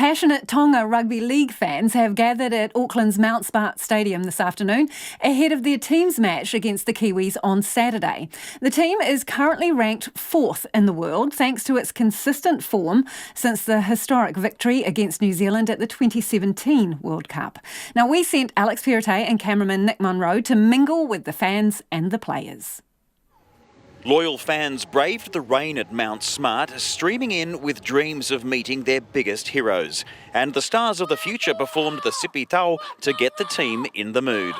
Passionate Tonga Rugby League fans have gathered at Auckland's Mount Smart Stadium this afternoon ahead of their team's match against the Kiwis on Saturday. The team is currently ranked 4th in the world thanks to its consistent form since the historic victory against New Zealand at the 2017 World Cup. Now, we sent Alex Perrottet and cameraman Nick Monro to mingle with the fans and the players. Loyal fans braved the rain at Mount Smart, streaming in with dreams of meeting their biggest heroes. And the stars of the future performed the Sipi Tau to get the team in the mood.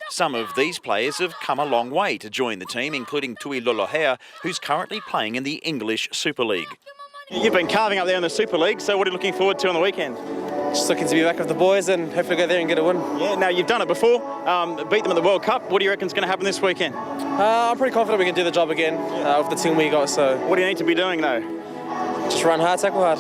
Some of these players have come a long way to join the team, including Tui Lolohea, who's currently playing in the English Super League. You've been carving up there in the Super League, so what are you looking forward to on the weekend? Just looking to be back with the boys and hopefully go there and get a win. Yeah, now you've done it before, beat them at the World Cup. What do you reckon is going to happen this weekend? I'm pretty confident we can do the job again with the team we got. So what do you need to be doing though? Just run hard, tackle hard.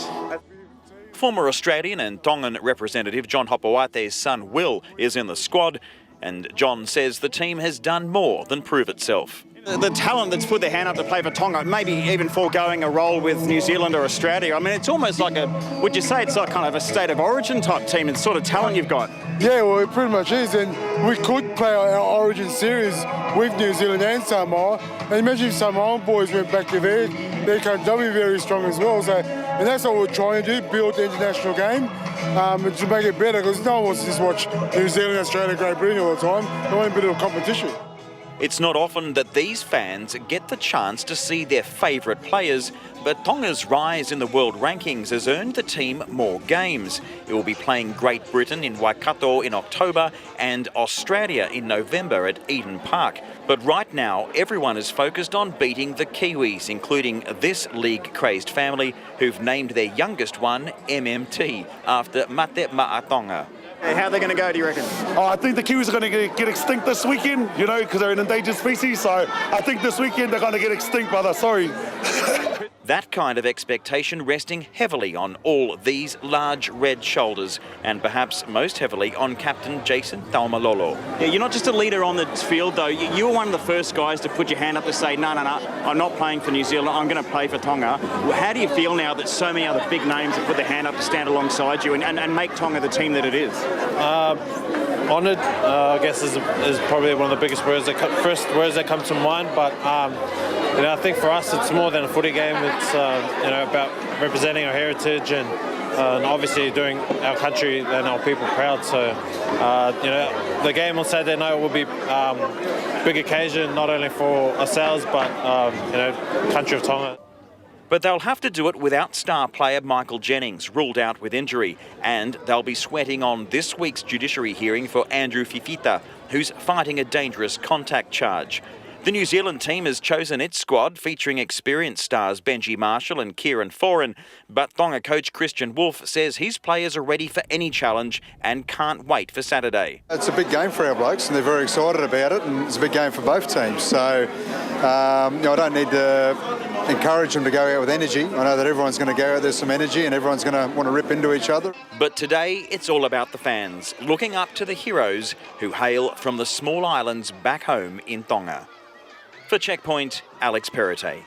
Former Australian and Tongan representative John Hopoate's son Will is in the squad, and John says the team has done more than prove itself. The talent that's put their hand up to play for Tonga, maybe even foregoing a role with New Zealand or Australia. I mean, it's almost like would you say it's like kind of a state of origin type team and sort of talent you've got? Yeah, well, it pretty much is, and we could play our origin series with New Zealand and Samoa. And imagine if Samoan boys went back to there, they can be very strong as well. So, and that's what we're trying to do, build the international game to make it better, because no one wants to just watch New Zealand, Australia, Great Britain all the time. They want a bit of a competition. It's not often that these fans get the chance to see their favourite players, but Tonga's rise in the world rankings has earned the team more games. It will be playing Great Britain in Waikato in October and Australia in November at Eden Park. But right now, everyone is focused on beating the Kiwis, including this league-crazed family who've named their youngest one MMT, after Mate Maatonga. How are they going to go, do you reckon? I think the Kiwis are going to get extinct this weekend, you know, because they're an endangered species. So I think this weekend they're going to get extinct, brother. Sorry. That kind of expectation resting heavily on all these large red shoulders, and perhaps most heavily on Captain Jason Taumalolo. Yeah, you're not just a leader on the field, though. You were one of the first guys to put your hand up to say, no, I'm not playing for New Zealand, I'm going to play for Tonga. How do you feel now that so many other big names have put their hand up to stand alongside you and make Tonga the team that it is? Honoured, I guess, is probably one of the biggest words first words that come to mind. But I think for us, it's more than a footy game. It's about representing our heritage and obviously doing our country and our people proud. So the game on Saturday night will be big occasion not only for ourselves but country of Tonga. But they'll have to do it without star player Michael Jennings, ruled out with injury. And they'll be sweating on this week's judiciary hearing for Andrew Fifita, who's fighting a dangerous contact charge. The New Zealand team has chosen its squad, featuring experienced stars Benji Marshall and Kieran Foran. But Tonga coach Christian Wolff says his players are ready for any challenge and can't wait for Saturday. It's a big game for our blokes and they're very excited about it, and it's a big game for both teams. So I don't need to encourage them to go out with energy. I know that everyone's going to go out there some energy and everyone's going to want to rip into each other. But today it's all about the fans, looking up to the heroes who hail from the small islands back home in Tonga. For Checkpoint, Alex Perrottet.